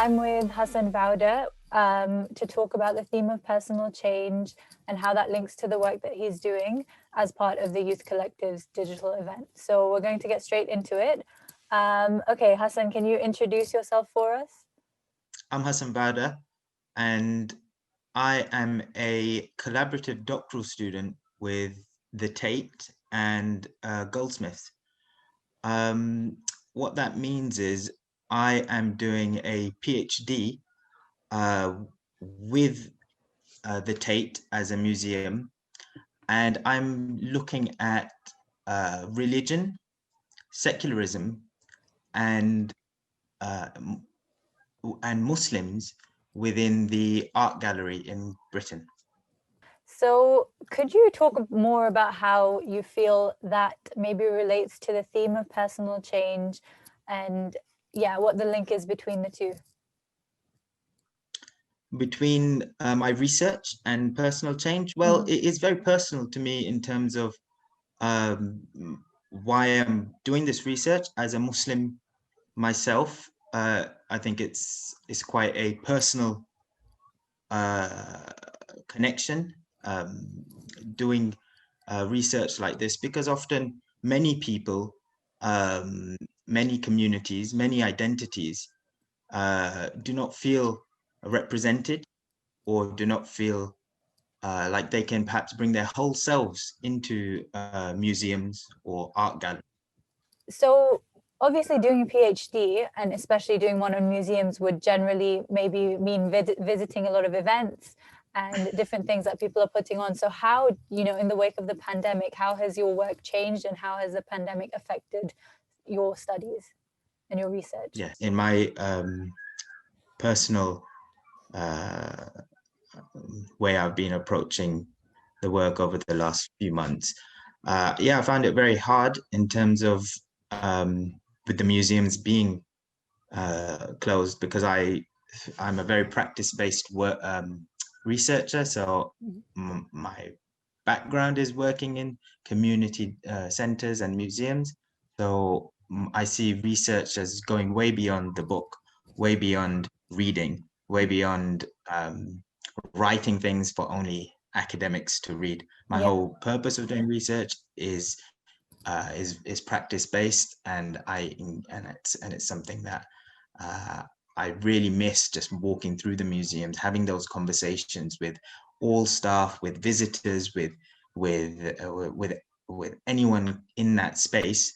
I'm with Hassan Vawda to talk about the theme of personal change and how that links to the work that he's doing as part of the Youth Collective's digital event. So we're going to get straight into it. Okay, Hassan, can you introduce yourself for us? I'm Hassan Vawda, and I am a collaborative doctoral student with the Tate and Goldsmiths. What that means is I am doing a PhD with the Tate as a museum, and I'm looking at religion, secularism, and uh, and Muslims within the art gallery in Britain. So could you talk more about how you feel that maybe relates to the theme of personal change and what the link is between the two? Between my research and personal change? Well, it is very personal to me in terms of um, why I'm doing this research as a Muslim myself. I think it's quite a personal connection doing research like this, because often many people, many communities, many identities do not feel represented or do not feel like they can perhaps bring their whole selves into museums or art galleries. So obviously doing a PhD and especially doing one on museums would generally maybe mean visiting a lot of events and different things that people are putting on. So how, in the wake of the pandemic, how has your work changed and how has the pandemic affected your studies and your research? Yeah, in my personal way I've been approaching the work over the last few months. I found it very hard in terms of with the museums being closed, because I'm a very practice-based researcher. So my background is working in community centers and museums. So I see research as going way beyond the book, way beyond reading, way beyond writing things for only academics to read. My whole purpose of doing research is practice based, and it's something that I really miss, just walking through the museums, having those conversations with all staff, with visitors, with anyone in that space,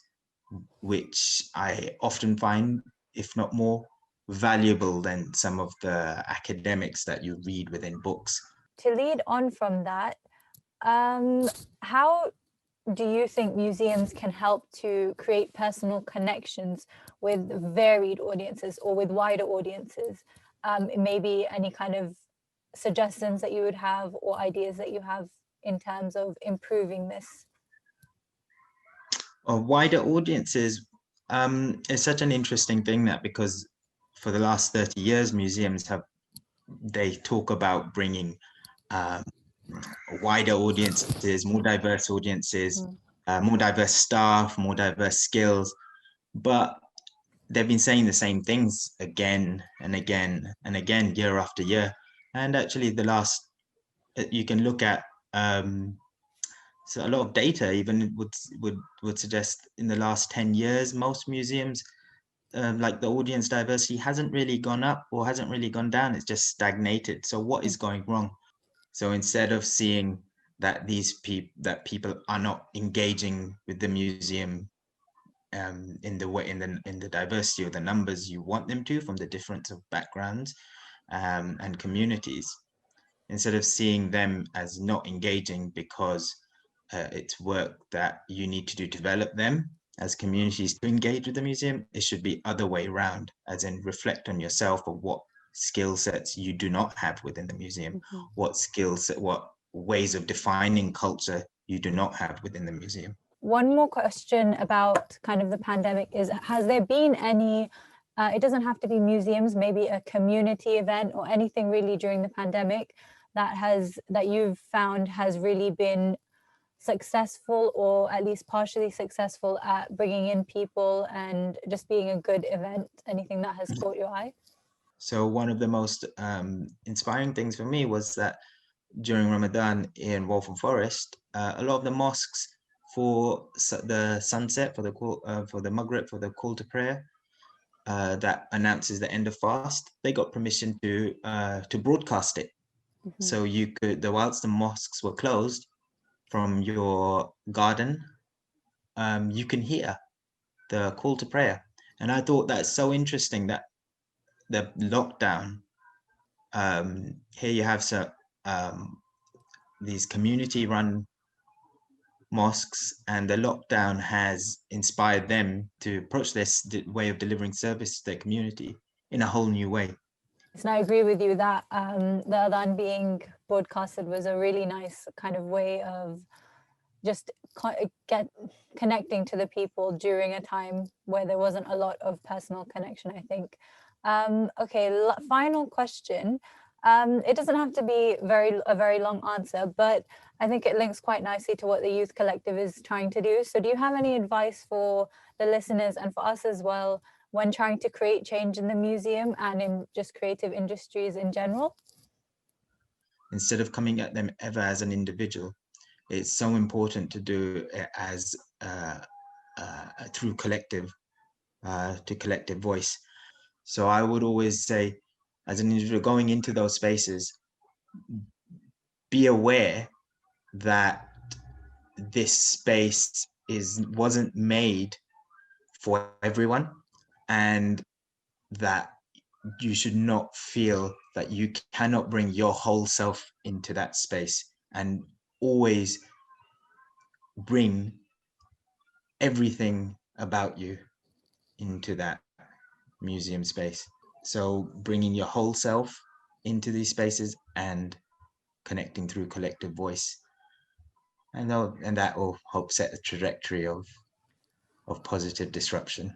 which I often find, if not more, valuable than some of the academics that you read within books. To lead on from that, how do you think museums can help to create personal connections with varied audiences or with wider audiences? Maybe any kind of suggestions that you would have or ideas that you have in terms of improving this? Wider audiences is such an interesting thing, that because for the last 30 years, museums they talk about bringing wider audiences, more diverse audiences, more diverse staff, more diverse skills. But they've been saying the same things again and again and again, year after year. And actually, you can look at so a lot of data even would suggest in the last 10 years, most museums, like the audience diversity hasn't really gone up or hasn't really gone down. It's just stagnated. So what is going wrong? So instead of seeing that people are not engaging with the museum in the diversity or the numbers you want them to, from the difference of backgrounds and communities, instead of seeing them as not engaging because it's work that you need to do to develop them as communities to engage with the museum, it should be other way around, as in reflect on yourself of what skill sets you do not have within the museum, what ways of defining culture you do not have within the museum. One more question about kind of the pandemic is, has there been any, it doesn't have to be museums, maybe a community event or anything really during the pandemic that you've found has really been successful or at least partially successful at bringing in people and just being a good event? Anything that has caught your eye? So one of the most inspiring things for me was that during Ramadan in Waltham Forest, a lot of the mosques for the sunset, for the Maghrib, for the call to prayer, that announces the end of fast, they got permission to broadcast it. Mm-hmm. So you could, whilst the mosques were closed, from your garden, you can hear the call to prayer. And I thought that's so interesting that the lockdown, here you have these community-run mosques, and the lockdown has inspired them to approach this way of delivering service to their community in a whole new way. And I agree with you that the adhan being broadcasted was a really nice kind of way of just connecting to the people during a time where there wasn't a lot of personal connection, I think. Okay, final question. It doesn't have to be a very long answer, but I think it links quite nicely to what the Youth Collective is trying to do. So do you have any advice for the listeners and for us as well when trying to create change in the museum and in just creative industries in general? Instead of coming at them ever as an individual, it's so important to do it as through collective voice. So I would always say, as an individual going into those spaces, be aware that this space wasn't made for everyone, and that you should not feel that you cannot bring your whole self into that space, and always bring everything about you into that museum space. So bringing your whole self into these spaces and connecting through collective voice, and that will help set a trajectory of positive disruption.